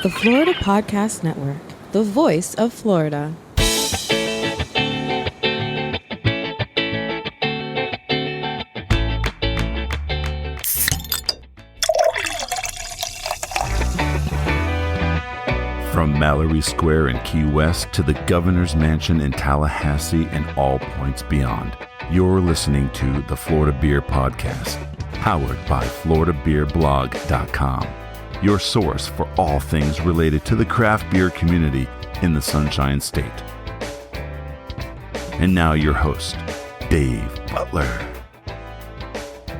The Florida Podcast Network, the voice of Florida. From Mallory Square in Key West to the Governor's Mansion in Tallahassee and all points beyond, you're listening to the Florida Beer Podcast, powered by FloridaBeerBlog.com, your source for all things related to the craft beer community in the Sunshine State. And now your host, Dave Butler.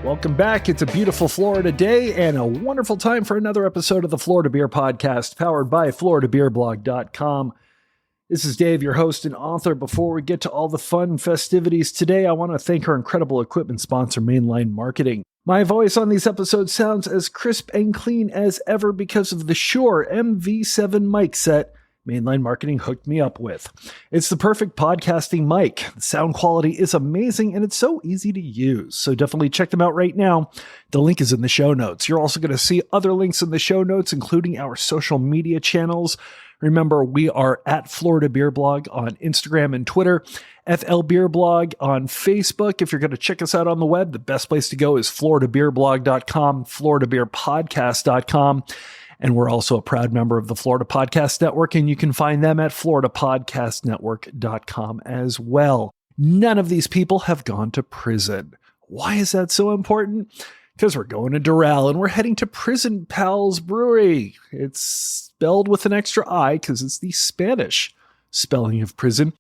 Welcome back. It's a beautiful Florida day and a wonderful time for another episode of the Florida Beer Podcast, powered by FloridaBeerBlog.com. This is Dave, your host and author. Before we get to all the fun festivities today, I want to thank our incredible equipment sponsor, Mainline Marketing. My voice on these episodes sounds as crisp and clean as ever because of the Shure MV7 mic set Mainline Marketing hooked me up with. It's the perfect podcasting mic. The sound quality is amazing and it's so easy to use. So definitely check them out right now. The link is in the show notes. You're also going to see other links in the show notes, including our social media channels. Remember, we are at Florida Beer Blog on Instagram and Twitter, FL Beer Blog on Facebook. If you're going to check us out on the web, the best place to go is FloridaBeerBlog.com, FloridaBeerPodcast.com. And we're also a proud member of the Florida Podcast Network, and you can find them at FloridaPodcastNetwork.com as well. None of these people have gone to prison. Why is that so important? Because we're going to Doral, and we're heading to Prision Pals Brewing. It's spelled with an extra I because it's the Spanish spelling of prison.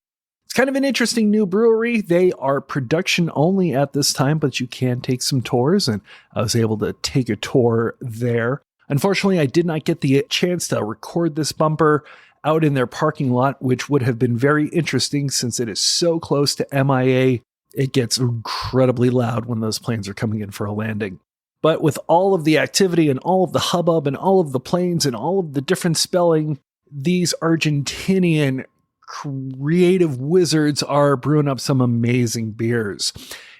It's kind of an interesting new brewery. They are production only at this time, but you can take some tours, and I was able to take a tour there. Unfortunately, I did not get the chance to record this bumper out in their parking lot, which would have been very interesting since it is so close to MIA. It gets incredibly loud when those planes are coming in for a landing. But with all of the activity and all of the hubbub and all of the planes and all of the different spelling, these Argentinian creative wizards are brewing up some amazing beers.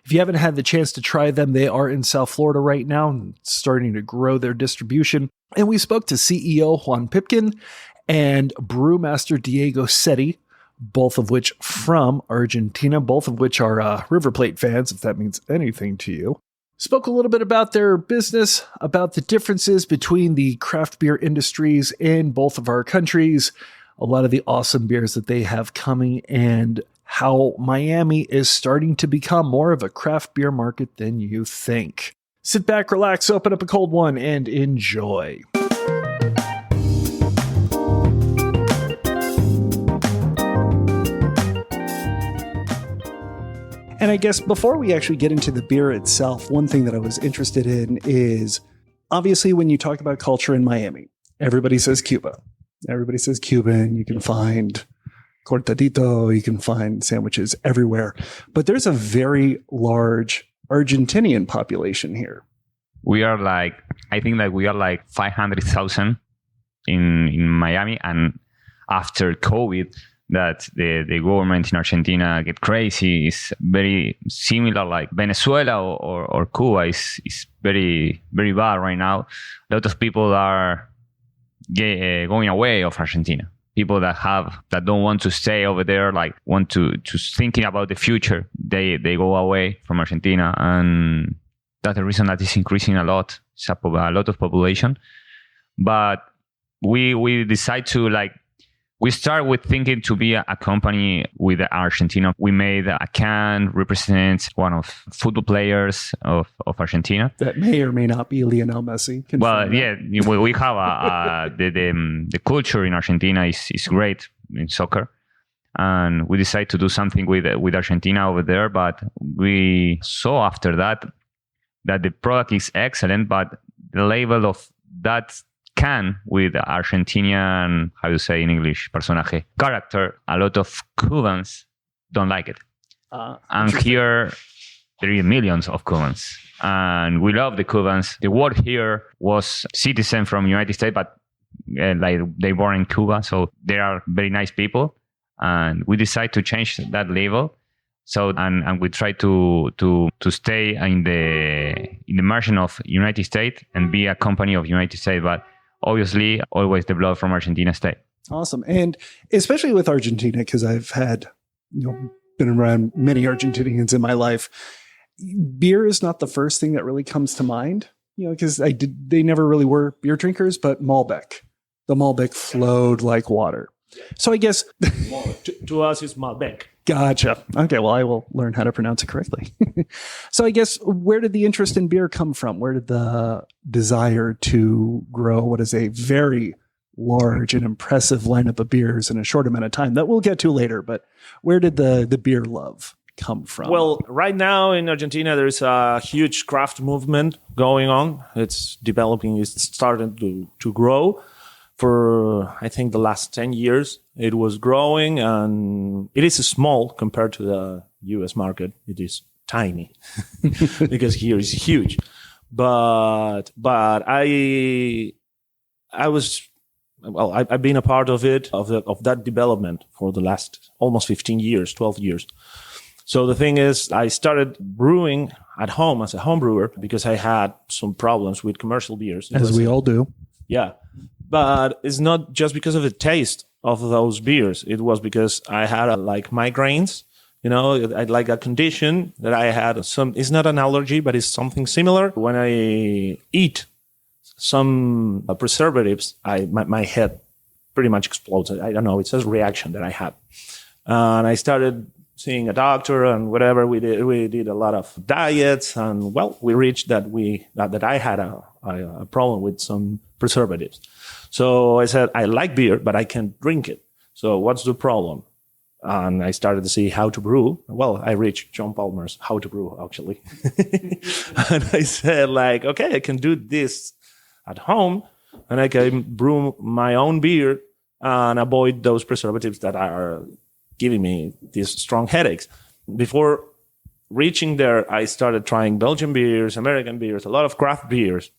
If you haven't had the chance to try them, they are in South Florida right now and starting to grow their distribution. And we spoke to CEO Juan Pipkin and brewmaster Diego Setti, both of which from Argentina, both of which are River Plate fans, if that means anything to you. Spoke a little bit about their business, about the differences between the craft beer industries in both of our countries, a lot of the awesome beers that they have coming, and how Miami is starting to become more of a craft beer market than you think. Sit back, relax, open up a cold one, and enjoy. And I guess before we actually get into the beer itself, one thing that I was interested in is, obviously, when you talk about culture in Miami, everybody says Cuba. Everybody says Cuban. You can find cortadito, you can find sandwiches everywhere. But there's a very large Argentinian population here. We are like 500,000 in Miami. And after COVID, that the government in Argentina get crazy, is very similar like Venezuela or Cuba is very, very bad right now. A lot of people are going away of Argentina. People that don't want to stay over there, like want to thinking about the future, they go away from Argentina, and that's the reason that is increasing a lot. It's a lot of population, but we decide to we start with thinking to be a company with Argentina. We made a can represent one of football players of Argentina. That may or may not be Lionel Messi. Well, yeah, we have the culture in Argentina is great in soccer. And we decided to do something with Argentina over there. But we saw after that the product is excellent, but the label of that can with Argentinian, how you say in English, personaje, character, a lot of Cubans don't like it. And here, there are millions of Cubans. And we love the Cubans. The word here was citizen from United States, but they born in Cuba. So they are very nice people. And we decided to change that label. So and we try to stay in the margin of United States and be a company of United States, but obviously, always the blood from Argentina stay. Awesome. And especially with Argentina, because I've had, been around many Argentinians in my life, beer is not the first thing that really comes to mind, because they never really were beer drinkers, but Malbec. The Malbec flowed like water. So I guess to us it's Malbec. Gotcha. Okay, well, I will learn how to pronounce it correctly. So I guess, where did the interest in beer come from? Where did the desire to grow what is a very large and impressive lineup of beers in a short amount of time that we'll get to later, but where did the beer love come from? Well, right now in Argentina, there's a huge craft movement going on. It's developing, it's starting to grow. For, I think, the last 10 years, it was growing, and it is small compared to the US market. It is tiny because here is huge. But I've been a part of it, of that development for the last almost 15 years, 12 years. So the thing is, I started brewing at home as a home brewer because I had some problems with commercial beers. As we all do. Yeah. But it's not just because of the taste of those beers. It was because I had migraines. I like a condition that I had. It's not an allergy, but it's something similar. When I eat some preservatives, my head pretty much explodes. I don't know. It's a reaction that I have. And I started seeing a doctor and whatever. We did a lot of diets, and we reached that I had a problem with some preservatives. So I said, I like beer, but I can't drink it. So what's the problem? And I started to see how to brew. Well, I reached John Palmer's How to Brew, actually. And I said, okay, I can do this at home, and I can brew my own beer and avoid those preservatives that are giving me these strong headaches. Before reaching there, I started trying Belgian beers, American beers, a lot of craft beers,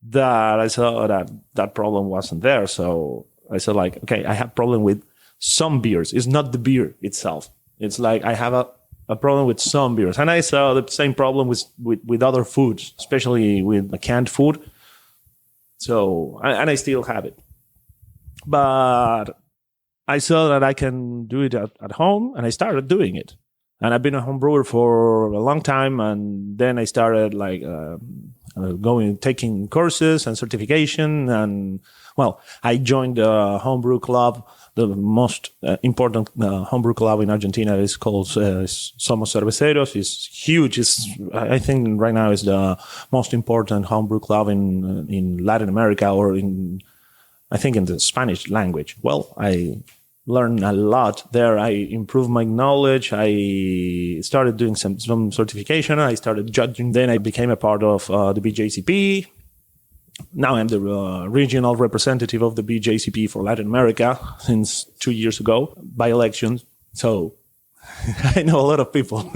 that I saw that problem wasn't there. So I said, okay, I have problem with some beers. It's not the beer itself. It's I have a problem with some beers. And I saw the same problem with other foods, especially with canned food. So, and I still have it. But I saw that I can do it at home, and I started doing it. And I've been a home brewer for a long time, and then I started taking courses and certification, and I joined the homebrew club. The most important homebrew club in Argentina is called Somos Cerveceros. It's huge. I think right now is the most important homebrew club in Latin America, or in the Spanish language. I learned a lot there. I improved my knowledge. I started doing some certification. I started judging. Then I became a part of the BJCP. Now I'm the regional representative of the BJCP for Latin America since 2 years ago by elections. So I know a lot of people.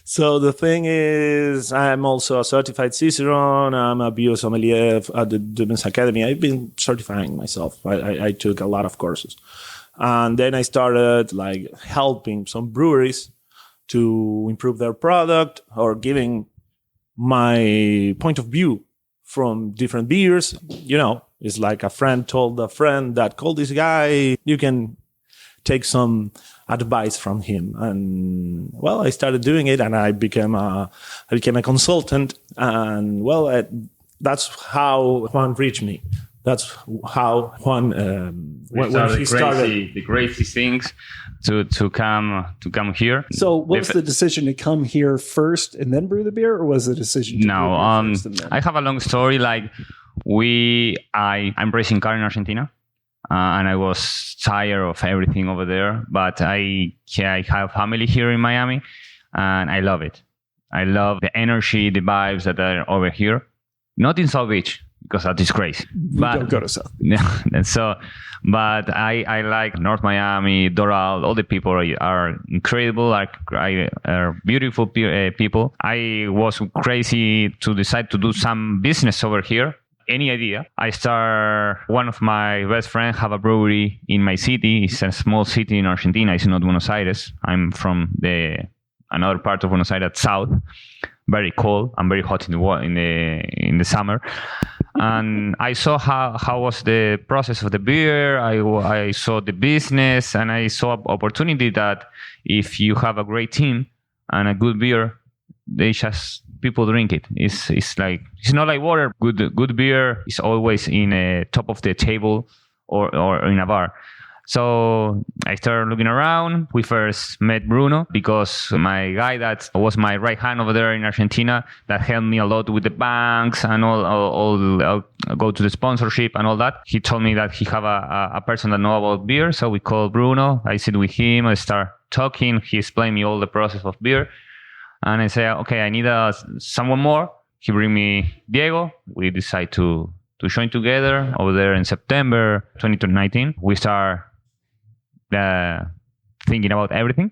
So the thing is, I'm also a certified Cicerone. I'm a beer sommelier at the Dumas Academy. I've been certifying myself. I took a lot of courses. And then I started helping some breweries to improve their product, or giving my point of view from different beers. It's like a friend told a friend that, call this guy, you can take some advice from him. And I started doing it, and I became a consultant. And that's how Juan reached me. That's how Juan when he started the crazy things to come here. So what was the decision to come here first and then brew the beer, or was the decision to brew beer first and then? I have a long story. I'm raising car in Argentina. And I was tired of everything over there. But I have family here in Miami, and I love it. I love the energy, the vibes that are over here. Not in South Beach, because that is crazy. But don't go to South. But I like North Miami, Doral. All the people are incredible, are beautiful people. I was crazy to decide to do some business over here. Any idea? One of my best friends have a brewery in my city. It's a small city in Argentina. It's not Buenos Aires. I'm from another part of Buenos Aires, south. Very cold and very hot in the summer. And I saw how was the process of the beer. I saw the business, and I saw opportunity that if you have a great team and a good beer, they just people drink it. It's like it's not like water. Good beer is always in a top of the table or in a bar. So I started looking around. We first met Bruno because my guy that was my right hand over there in Argentina that helped me a lot with the banks and all go to the sponsorship and all that. He told me that he have a person that know about beer. So we called Bruno. I sit with him. I start talking. He explained me all the process of beer. And I say, okay, I need someone more. He bring me Diego. We decide to join together over there in September 2019. We start thinking about everything,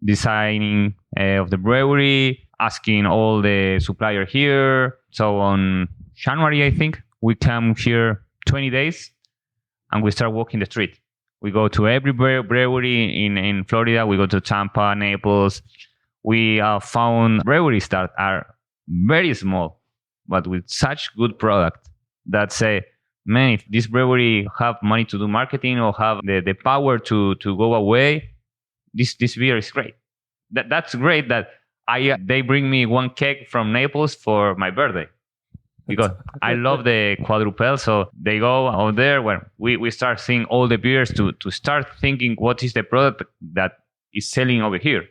designing of the brewery, asking all the supplier here. So on January, I think, we come here 20 days and we start walking the street. We go to every brewery in Florida. We go to Tampa, Naples. We found breweries that are very small, but with such good product that say, man, if this brewery have money to do marketing or have the power to go away, this beer is great. That's great that they bring me one keg from Naples for my birthday because I love the quadruple. So they go out there where we start seeing all the beers to start thinking what is the product that is selling over here.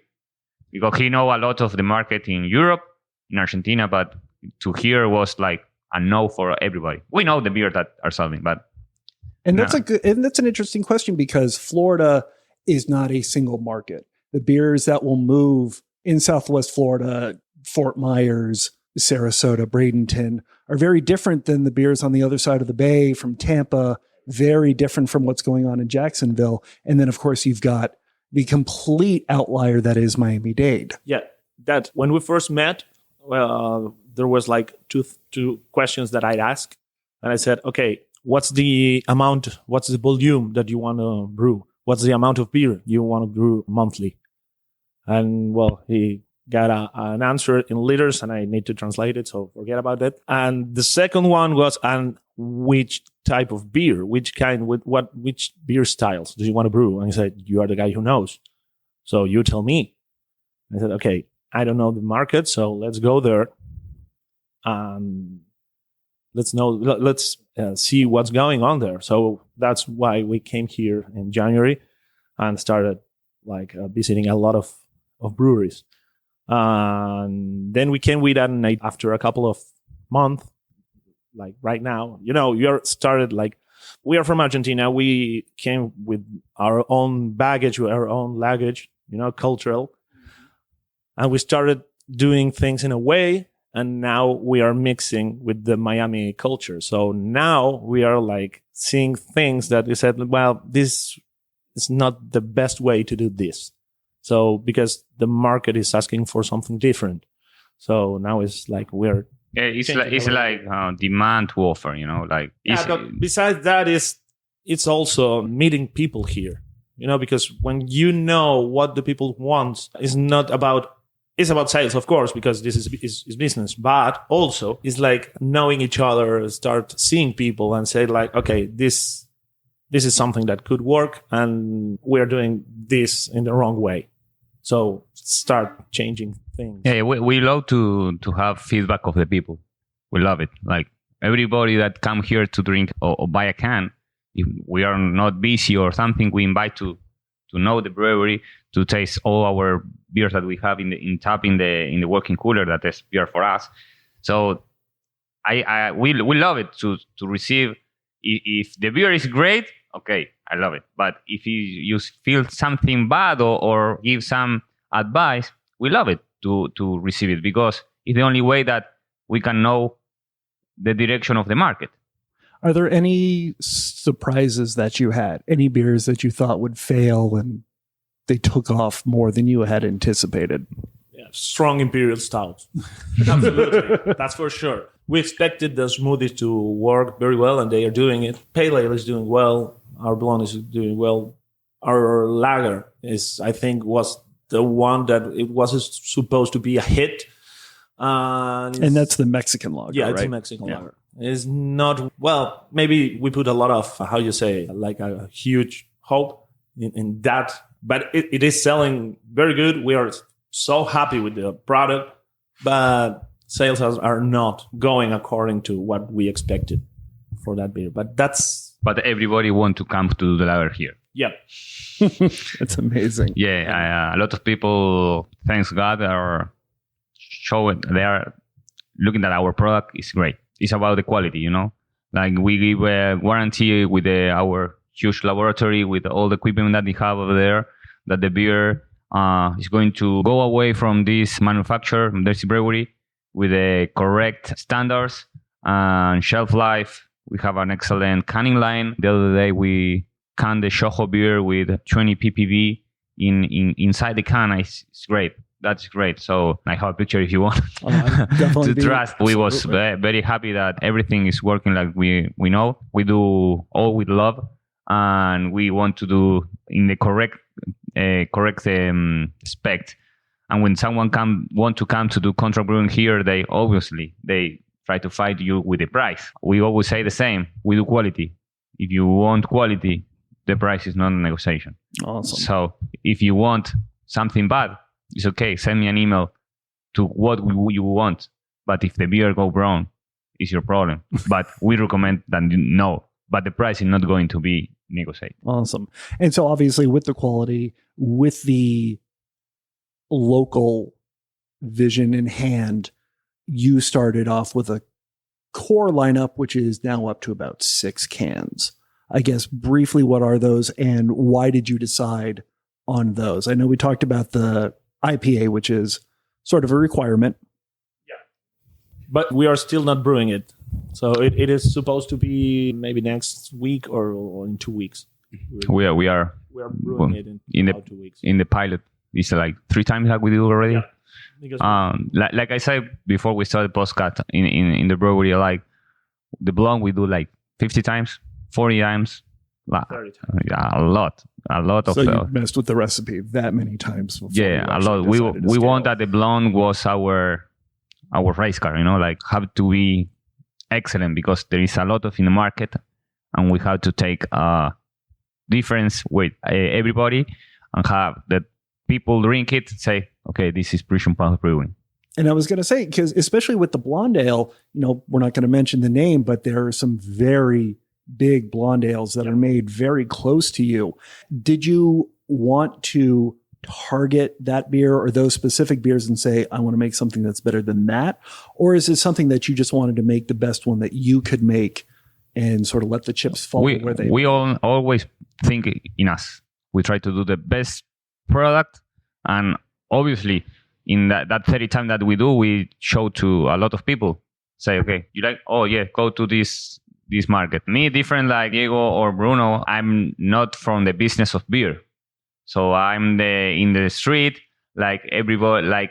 Because he know a lot of the market in Europe, in Argentina, but to here was like a no for everybody. We know the beer that are selling, but that's an interesting question because Florida is not a single market. The beers that will move in Southwest Florida, Fort Myers, Sarasota, Bradenton, are very different than the beers on the other side of the bay from Tampa, very different from what's going on in Jacksonville. And then, of course, you've got the complete outlier that is Miami-Dade. Yeah, that when we first met, there was like two questions that I'd ask. And I said, okay, what's the amount, what's the volume that you want to brew? What's the amount of beer you want to brew monthly? And well, he got an answer in liters and I need to translate it, so forget about that. And the second one was, and which type of beer, which beer styles do you want to brew? And he said, you are the guy who knows. So you tell me. I said, okay, I don't know the market, so let's go there. Let's see what's going on there. So that's why we came here in January and started visiting a lot of breweries. And then we came with an idea after a couple of months, like right now, you're started we are from Argentina. We came with our own baggage, with our own luggage, cultural. And we started doing things in a way, and now we are mixing with the Miami culture. So now we are seeing things that we said, well, this is not the best way to do this. So because the market is asking for something different. So now it's we're it's like demand to offer, but besides that, it's also meeting people here, because when you know what the people want, it's about sales, of course, because this is business, but also it's knowing each other, start seeing people and say okay, this is something that could work and we're doing this in the wrong way. So start changing things. Yeah, we love to have feedback of the people. We love it. Everybody that come here to drink or buy a can, if we are not busy or something, we invite to know the brewery, to taste all our beers that we have in tap in the working cooler that is beer for us. So we love it to receive. If the beer is great, okay, I love it. But if you feel something bad or give some advice, we love it to receive it because it's the only way that we can know the direction of the market. Are there any surprises that you had? Any beers that you thought would fail and they took off more than you had anticipated? Yeah, strong imperial stout. Absolutely. That's for sure. We expected the smoothies to work very well, and they are doing it. Pale ale is doing well. Our blonde is doing well. Our lager was the one that it was supposed to be a hit. And that's the Mexican lager, yeah, right? it's a Mexican lager. It's not, well, maybe we put a lot of, how you say, like a huge hope in that, but it is selling very good. We are so happy with the product, but sales are not going according to what we expected for that beer. But everybody want to come to the lager here. Yeah. It's amazing. Yeah, a lot of people, thanks God, are showing, they are looking at our product is great. It's about the quality, you know? Like we give a warranty with our huge laboratory, with all the equipment that we have over there, that the beer is going to go away from this manufacturer, this brewery, with the correct standards and shelf life. We have an excellent canning line. The other day we canned the Shoho beer with 20 ppb inside the can. It's great. That's great. So I have a picture if you want to trust. We was very happy that everything is working like we know. We do all with love, and we want to do in the correct spec. And when someone want to come to do contract brewing here, they try to fight you with the price. We always say the same. We do quality. If you want quality, the price is not a negotiation. Awesome. So if you want something bad, it's okay. Send me an email to what you want. But if the beer go wrong, it's your problem. But we recommend that no. But the price is not going to be negotiated. Awesome. And so obviously with the quality, with the local vision in hand, you started off with a core lineup, which is now up to about 6 cans. I guess briefly, what are those and why did you decide on those? I know we talked about the IPA, which is sort of a requirement. Yeah. But we are still not brewing it. So it is supposed to be maybe next week or in 2 weeks. We are brewing it in about 2 weeks. In the pilot. It's like 3 times like we do already. Yeah. Like I said before we started podcast in the brewery, like the blonde we do like 50 times, 40 times. 30 times. Yeah, a lot of. So you messed with the recipe that many times before. Yeah, a lot. We want that the blonde was our race car. You know, like have to be excellent because there is a lot of in the market, and we have to take a difference with everybody and have that people drink it, say, okay, this is Prision Pals Brewing. And I was going to say, because especially with the blonde ale, you know, we're not going to mention the name, but there are some very big blonde ales that are made very close to you. Did you want to target that beer or those specific beers and say, I want to make something that's better than that? Or is it something that you just wanted to make the best one that you could make and sort of let the chips fall where they We always think in us. We try to do the best product, and obviously in that 30 time that we do, we show to a lot of people, say, okay, you like, oh yeah, go to this market. Me, different like Diego or Bruno, I'm not from the business of beer, so I'm in the street, like everybody, like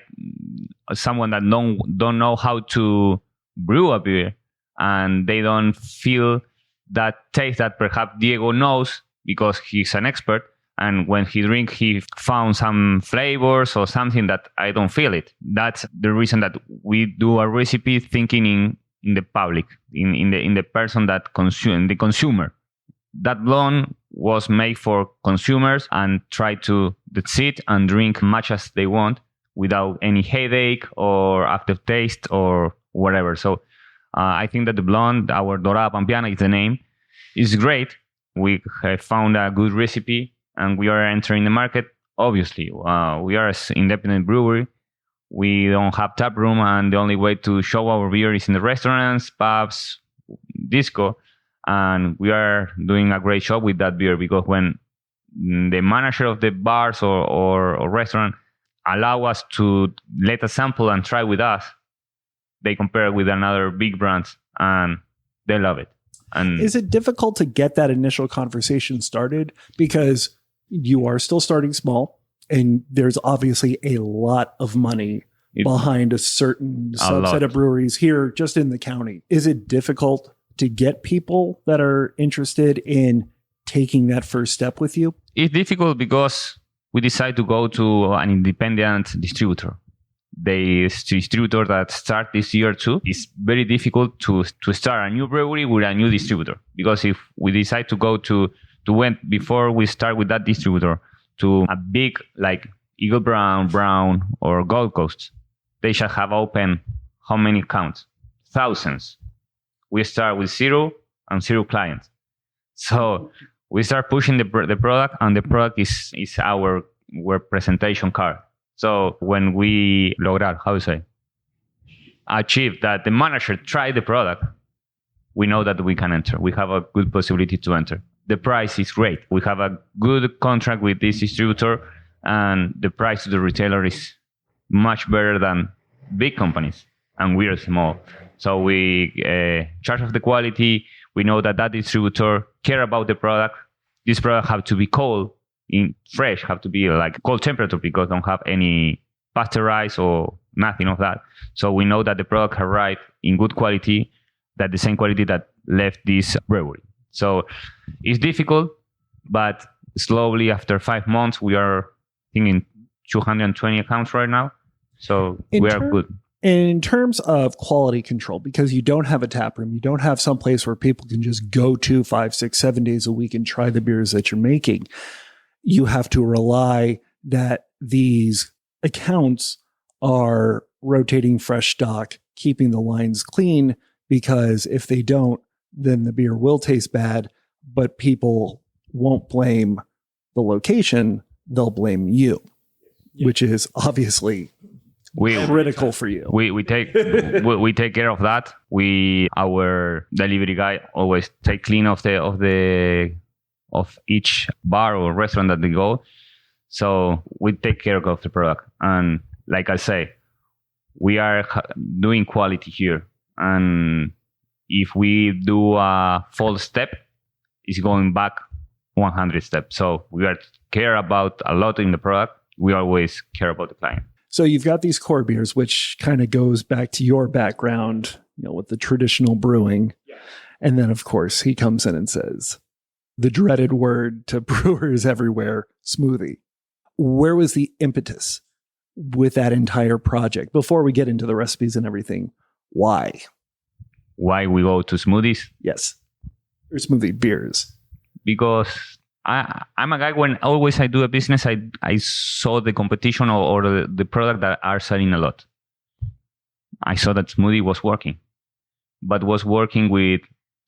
someone that don't know how to brew a beer, and they don't feel that taste that perhaps Diego knows because he's an expert. And when he drink, he found some flavors or something that I don't feel it. That's the reason that we do a recipe thinking in the public, in the person that the consumer. That blonde was made for consumers and try to sit and drink much as they want without any headache or aftertaste or whatever. So I think that the blonde, our Dorada Pampiana is the name, is great. We have found a good recipe. And we are entering the market. Obviously, we are an independent brewery. We don't have tap room, and the only way to show our beer is in the restaurants, pubs, disco. And we are doing a great job with that beer because when the manager of the bars or restaurant allow us to let a sample and try with us, they compare it with another big brands, and they love it. And is it difficult to get that initial conversation started? Because you are still starting small, and there's obviously a lot of money behind a certain subset of breweries here just in the county. Is it difficult to get people that are interested in taking that first step with you? It's difficult because we decide to go to an independent distributor. the distributor that start this year too, it's very difficult to start a new brewery with a new distributor. Because if we decide to go to went before we start with that distributor to a big like Eagle Brown, or Gold Coast, they shall have open how many accounts? Thousands. We start with zero clients. So we start pushing the product, and the product is our presentation card. So when we achieve that the manager tried the product, we know that we can enter. We have a good possibility to enter. The price is great. We have a good contract with this distributor, and the price to the retailer is much better than big companies, and we are small. So we charge of the quality. We know that distributor care about the product. This product have to be cold, fresh, have to be like cold temperature, because don't have any pasteurized or nothing of that. So we know that the product arrived in good quality, that the same quality that left this brewery. So it's difficult, but slowly after 5 months, we are in 220 accounts right now. So we are good. In terms of quality control, because you don't have a tap room, you don't have some place where people can just go to 5, 6, 7 days a week and try the beers that you're making. You have to rely that these accounts are rotating fresh stock, keeping the lines clean, because if they don't, then the beer will taste bad, but people won't blame the location, they'll blame you, which is obviously critical for you. We take we take care of that. Our delivery guy always take clean of each bar or restaurant that they go. So we take care of the product. And like I say, we are doing quality here. And if we do a false step, it's going back 100 steps. So we are care about a lot in the product. We always care about the client. So you've got these core beers, which kind of goes back to your background, with the traditional brewing. Yeah. And then, of course, he comes in and says the dreaded word to brewers everywhere, smoothie. Where was the impetus with that entire project? Before we get into the recipes and everything, why? Why we go to smoothies? Yes. Or smoothie beers. Because I'm a guy, when always I do a business, I saw the competition or the product that are selling a lot. I saw that smoothie was working, but was working with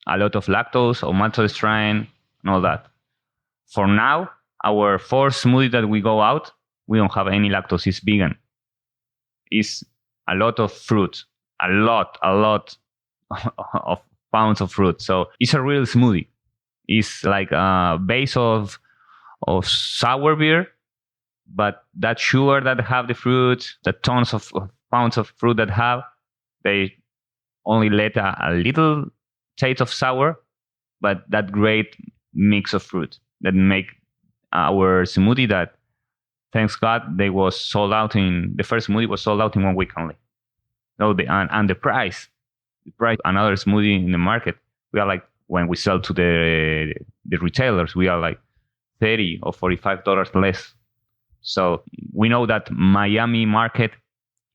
a lot of lactose or maltodextrin and all that. For now, our fourth smoothie that we go out, we don't have any lactose. It's vegan. It's a lot of fruit, a lot of pounds of fruit. So it's a real smoothie. It's like a base of sour beer, but that sugar that have the fruit, the tons of pounds of fruit that have, they only let a little taste of sour, but that great mix of fruit that make our smoothie that, thanks God, they was sold out the first smoothie was sold out in 1 week only. So the price, another smoothie in the market, we are like, when we sell to the retailers, we are like $30 or $45 less. So we know that Miami market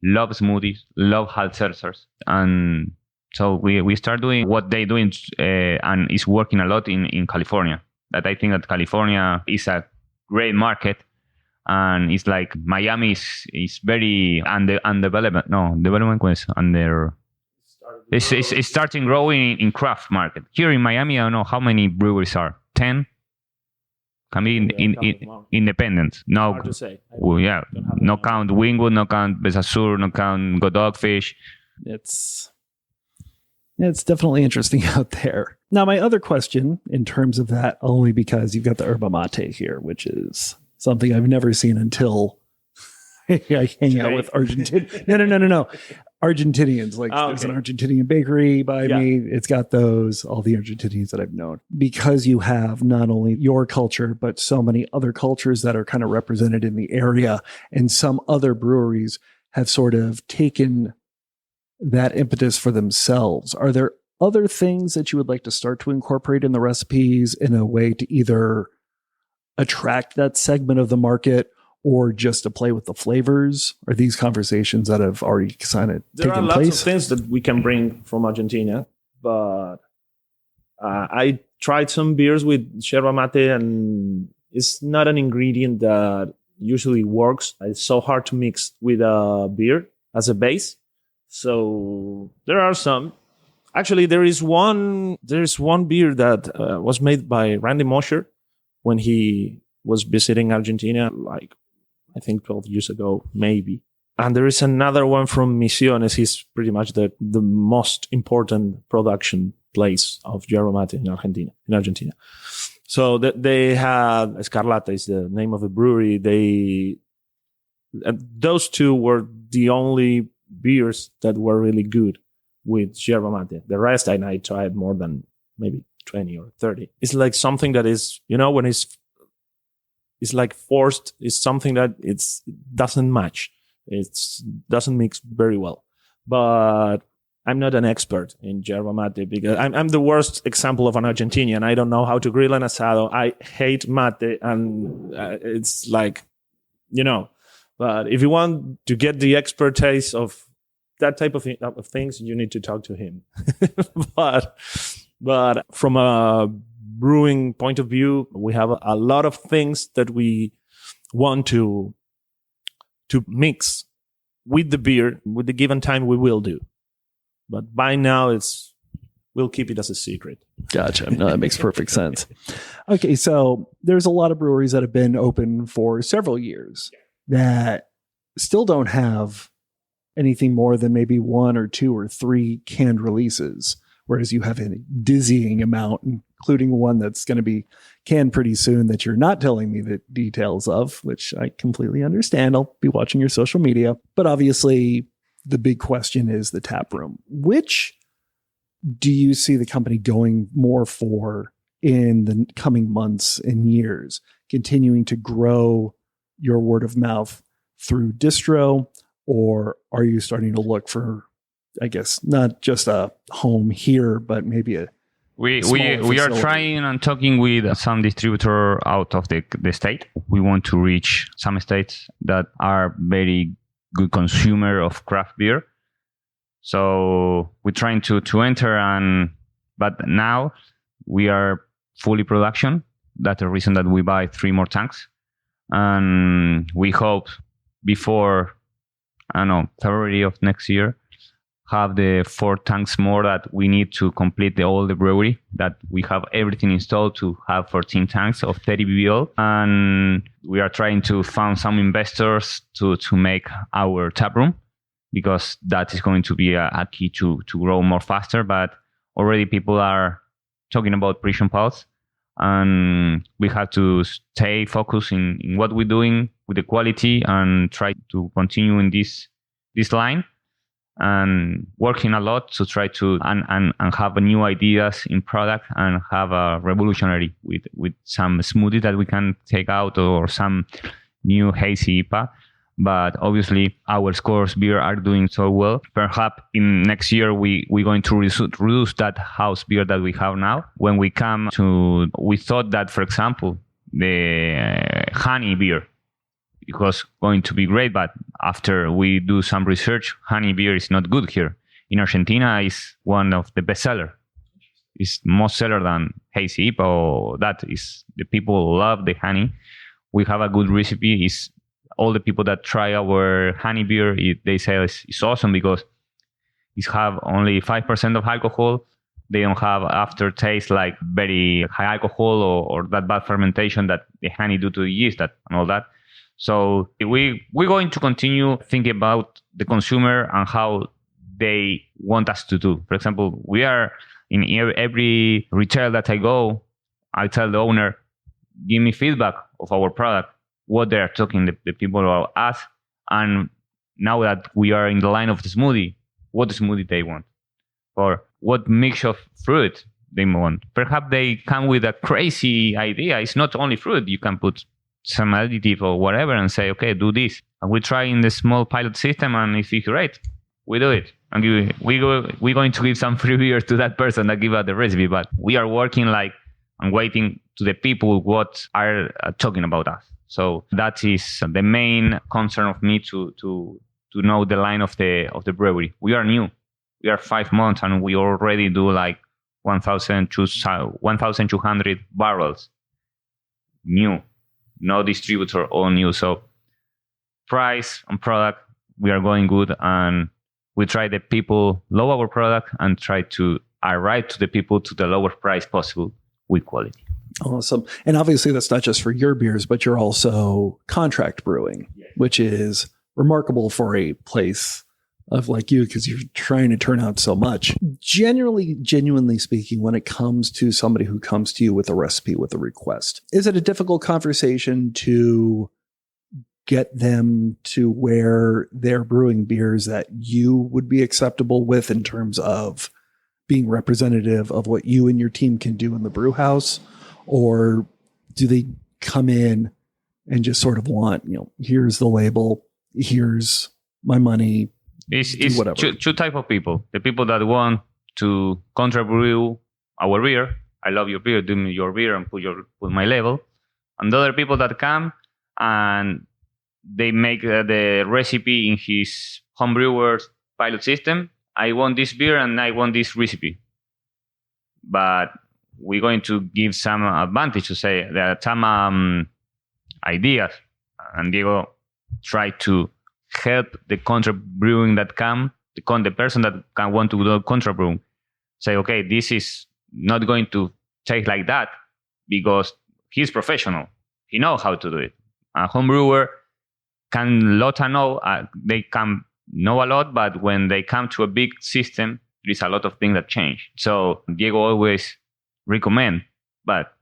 loves smoothies, love hard seltzers. And so we start doing what they doing, and it's working a lot in California. That I think that California is a great market. And it's like Miami is very undeveloped. No, development was under... It's starting growing in craft market. Here in Miami, I don't know how many breweries are. 10? Can be in independent. No, hard to say. Well, yeah, no count Wingwood, no count Besasur, no count Go Dogfish. It's definitely interesting out there. Now, my other question in terms of that, only because you've got the yerba mate here, which is something I've never seen until I hang out with Argentine. No. Argentinians. Like there's an Argentinian bakery by me. It's got all the Argentinians that I've known. Because you have not only your culture, but so many other cultures that are kind of represented in the area. And some other breweries have sort of taken that impetus for themselves. Are there other things that you would like to start to incorporate in the recipes in a way to either attract that segment of the market or just to play with the flavors? Are these conversations that have already kind of There are taken lots place? of things that we can bring from Argentina, but I tried some beers with yerba mate, and it's not an ingredient that usually works. It's so hard to mix with a beer as a base. So there are some. Actually, there's one beer that was made by Randy Mosher when he was visiting Argentina, like I think 12 years ago, maybe. And there is another one from Misiones. He's pretty much the most important production place of yerba mate in Argentina. So they had Escarlata is the name of the brewery. Those two were the only beers that were really good with yerba mate. The rest I tried more than maybe 20 or 30. It's like something that is, when it's like forced. It's something that it doesn't match. It doesn't mix very well. But I'm not an expert in yerba mate because I'm the worst example of an Argentinian. I don't know how to grill an asado. I hate mate, and it's like, But if you want to get the expertise of that type of things, you need to talk to him. But from a brewing point of view, we have a lot of things that we want to mix with the beer. With the given time, we will do. But by now, we'll keep it as a secret. Gotcha. No, that makes perfect sense. Okay, so there's a lot of breweries that have been open for several years that still don't have anything more than maybe 1 or 2 or 3 canned releases, whereas you have a dizzying amount, including one that's going to be canned pretty soon that you're not telling me the details of, which I completely understand. I'll be watching your social media. But obviously, the big question is the tap room. Which do you see the company going more for in the coming months and years, continuing to grow your word of mouth through distro, or are you starting to look for, I guess, not just a home here, but maybe a We are trying and talking with some distributor out of the state. We want to reach some states that are very good consumer of craft beer. So we're trying to enter, but now we are fully production. That's the reason that we buy 3 more tanks. And we hope before, February of next year, have the 4 tanks more that we need to complete all the brewery, that we have everything installed to have 14 tanks of 30 BBL. And we are trying to find some investors to make our tap room, because that is going to be a key to grow more faster. But already people are talking about Prision Pals, and we have to stay focused in what we're doing with the quality and try to continue in this line, and working a lot to try to and have new ideas in product, and have a revolutionary with some smoothie that we can take out, or some new hazy IPA. But obviously our scores beer are doing so well. Perhaps in next year we're going to reduce that house beer that we have now. When we come to, we thought that, for example, the honey beer, it was going to be great, but after we do some research, honey beer is not good here. In Argentina, is one of the best seller. It's more seller than hazy IPA, or that is, the people love the honey. We have a good recipe. Is all the people that try our honey beer, they say it's awesome, because it have only 5% of alcohol. They don't have aftertaste like very high alcohol, or that bad fermentation that the honey do to the yeast and all that. So we're going to continue thinking about the consumer and how they want us to do. For example, we are in every retail that I go, I tell the owner, give me feedback of our product, what they're talking, the people about us. And now that we are in the line of the smoothie, what smoothie they want, or what mix of fruit they want. Perhaps they come with a crazy idea. It's not only fruit. You can put some additive or whatever and say, okay, do this. And we try in the small pilot system, and if it's great, we do it. And we're going to give some free beers to that person that give us the recipe. But we are working and waiting to the people what are talking about us. So that is the main concern of me to know the line of the brewery. We are new. We are 5 months and we already do like 1,200 barrels. New. No distributor, all new. So price and product, we are going good, and we try the people lower our product and try to arrive to the people to the lower price possible with quality. Awesome. And obviously that's not just for your beers, but you're also contract brewing, which is remarkable for a place of like you, because you're trying to turn out so much. Genuinely speaking, when it comes to somebody who comes to you with a recipe, with a request, is it a difficult conversation to get them to where they're brewing beers that you would be acceptable with in terms of being representative of what you and your team can do in the brew house? Or do they come in and just sort of want, here's the label, here's my money, it's whatever? two type of people. The people that want to contract brew our beer. I love your beer, do me your beer and put my label. And the other people that come and they make the recipe in his homebrewer's pilot system. I want this beer and I want this recipe. But we're going to give some advantage to say there are some ideas. And Diego try to help the contract brewing that come, the person that can want to do contract brewing. Say, okay, this is not going to take like that because he's professional. He knows how to do it. A home brewer can they can know a lot, but when they come to a big system, there is a lot of things that change. So Diego always recommend, but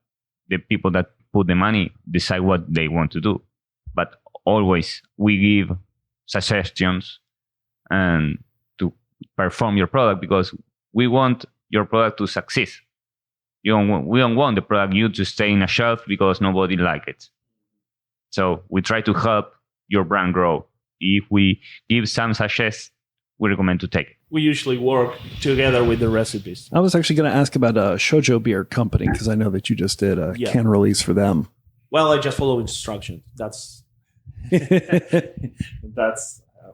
the people that put the money decide what they want to do. But always we give suggestions and to perform your product because we want your product to succeed. We don't want the product you to stay in a shelf because nobody like it. So we try to help your brand grow. If we give some sachets, we recommend to take it. We usually work together with the recipes. I was actually going to ask about a Shoujo beer company because I know that you just did a can release for them. Well, I just follow instructions. That's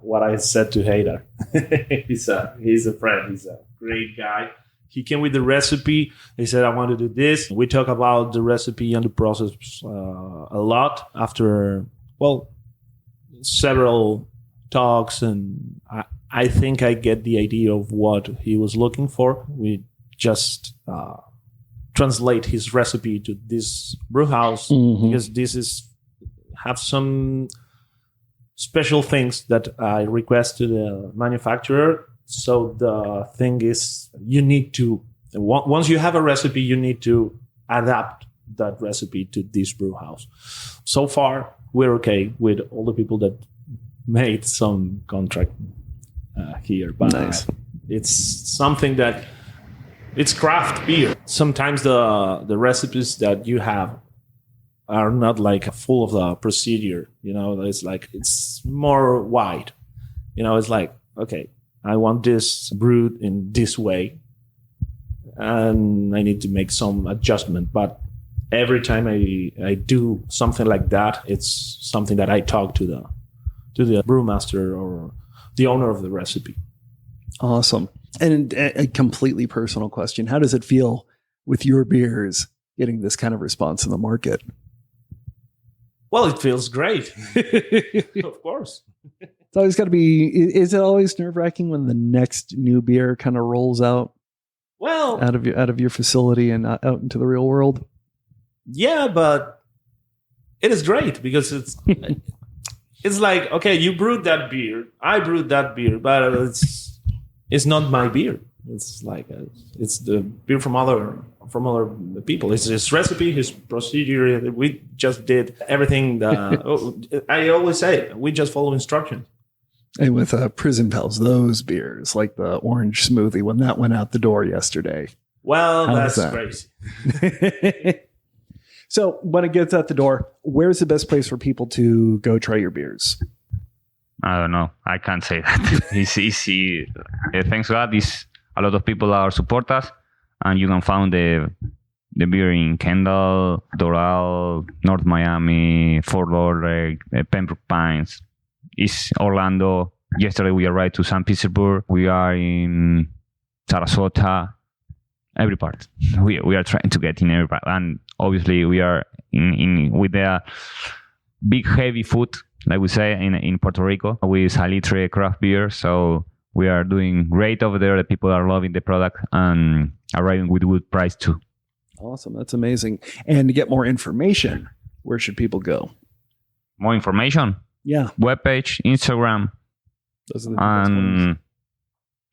what I said to Hader. He's a friend. He's a great guy. He came with the recipe. He said, I want to do this. We talk about the recipe and the process a lot after, several talks. And I think I get the idea of what he was looking for. We just translate his recipe to this brew house because this have some special things that I request to the manufacturer. So the thing is, you need to, once you have a recipe, you need to adapt that recipe to this brew house. So far, we're okay with all the people that made some contract here. But nice. It's something that, it's craft beer. Sometimes the recipes that you have are not like full of the procedure. It's like, it's more wide. It's like, okay, I want this brewed in this way, and I need to make some adjustment. But every time I do something like that, it's something that I talk to the brewmaster or the owner of the recipe. Awesome. And a completely personal question: how does it feel with your beers getting this kind of response in the market? Well, it feels great, of course. It's always got to be. Is it always nerve-wracking when the next new beer kind of rolls out? Well, out of your facility and out into the real world. Yeah, but it is great because it's like, okay, you brewed that beer, I brewed that beer, but it's not my beer. It's like it's the beer from other people. It's his recipe, his procedure. We just did everything. I always say we just follow instructions. And with Prison Pals, those beers, like the orange smoothie, when that went out the door yesterday. Well, that's crazy. So when it gets out the door, where's the best place for people to go try your beers? I don't know. I can't say that. It's easy. Thanks God, a lot of people are support us, and you can find the the beer in Kendall, Doral, North Miami, Fort Lauderdale, Pembroke Pines. It's Orlando. Yesterday we arrived to St. Petersburg. We are in Sarasota. Every part. We are trying to get in every part. And obviously we are in with the big heavy food, like we say in Puerto Rico, with Salitre craft beer. So we are doing great over there. The people are loving the product and arriving with good price too. Awesome. That's amazing. And to get more information, where should people go? More information? Yeah. Webpage, Instagram. Those are the best ones.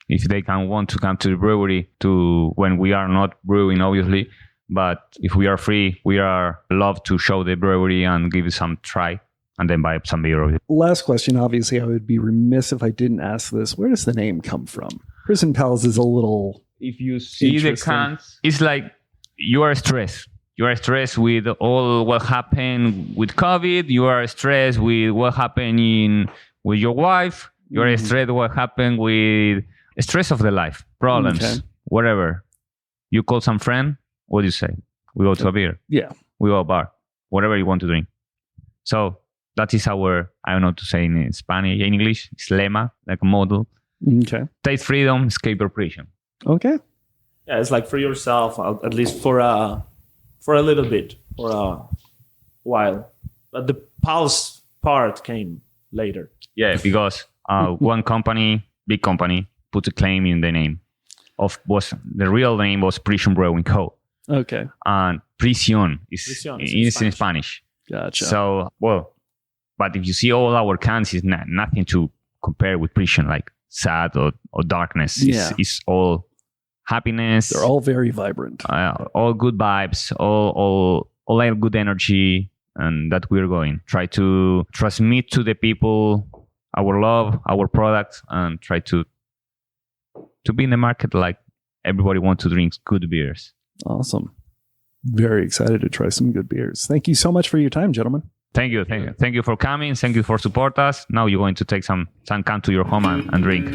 If they want to come to the brewery to when we are not brewing, obviously, but if we are free, we are love to show the brewery and give it some try and then buy some beer. Last question. Obviously, I would be remiss if I didn't ask this. Where does the name come from? Prison Pals is a little. If you see the cans, it's like you are stressed. You are stressed with all what happened with COVID. You are stressed with what happened with your wife. You are stressed what happened with stress of the life, problems, whatever. You call some friend, what do you say? We go to a beer. Yeah. We go to a bar, whatever you want to drink. So that is our, I don't know to say in Spanish, in English, it's lema, like a model. Okay. Taste freedom, escape your prison. Okay. Yeah, it's like for yourself, at least for a little bit, for a while. But the pulse part came later. Yeah, because one company, big company, put a claim in the name the real name was Prision Brewing Co. Okay. And Prision is in Spanish. Gotcha. So, but if you see all our cans, it's nothing to compare with Prision, like sad or darkness. It's all happiness. They're all very vibrant. All good vibes, all good energy, and that we're going. Try to transmit to the people our love, our product, and try to be in the market like everybody wants to drink good beers. Awesome. Very excited to try some good beers. Thank you so much for your time, gentlemen. Thank you for coming. Thank you for support us. Now you're going to take some can to your home and drink.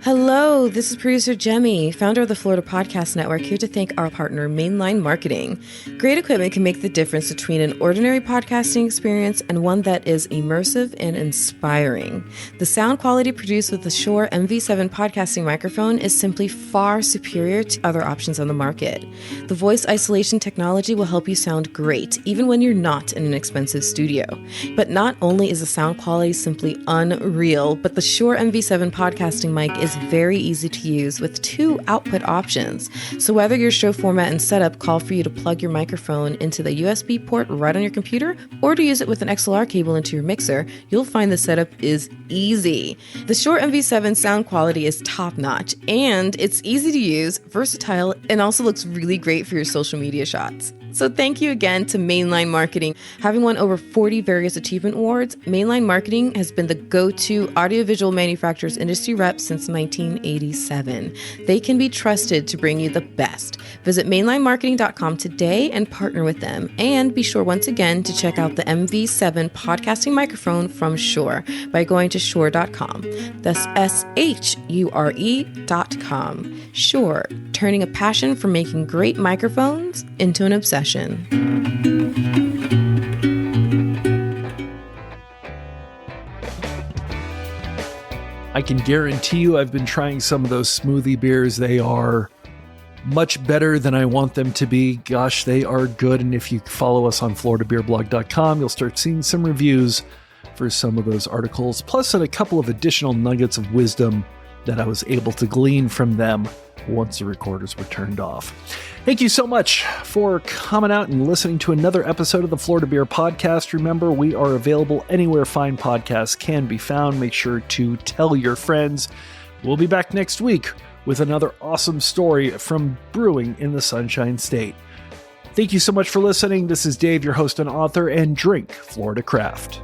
Hello, this is producer Jemmy, founder of the Florida Podcast Network, here to thank our partner, Mainline Marketing. Great equipment can make the difference between an ordinary podcasting experience and one that is immersive and inspiring. The sound quality produced with the Shure MV7 podcasting microphone is simply far superior to other options on the market. The voice isolation technology will help you sound great, even when you're not in an expensive studio. But not only is the sound quality simply unreal, but the Shure MV7 podcasting mic is very easy to use with 2 output options. So whether your show format and setup call for you to plug your microphone into the USB port right on your computer or to use it with an XLR cable into your mixer, you'll find the setup is easy. The Shure MV7 sound quality is top-notch and it's easy to use, versatile, and also looks really great for your social media shots. So thank you again to Mainline Marketing. Having won over 40 various achievement awards, Mainline Marketing has been the go-to audiovisual manufacturers industry rep since 1987. They can be trusted to bring you the best. Visit mainlinemarketing.com today and partner with them. And be sure once again to check out the MV7 podcasting microphone from Shure by going to shure.com. That's SHURE.com. Shure, turning a passion for making great microphones into an obsession. I can guarantee you I've been trying some of those smoothie beers. They are much better than I want them to be. Gosh, they are good. And if you follow us on floridabeerblog.com, you'll start seeing some reviews for some of those articles, plus a couple of additional nuggets of wisdom that I was able to glean from them once the recorders were turned off. Thank you so much for coming out and listening to another episode of the Florida Beer Podcast. Remember, we are available anywhere fine podcasts can be found. Make sure to tell your friends. We'll be back next week with another awesome story from brewing in the Sunshine State. Thank you so much for listening. This is Dave, your host and author, and drink Florida Craft.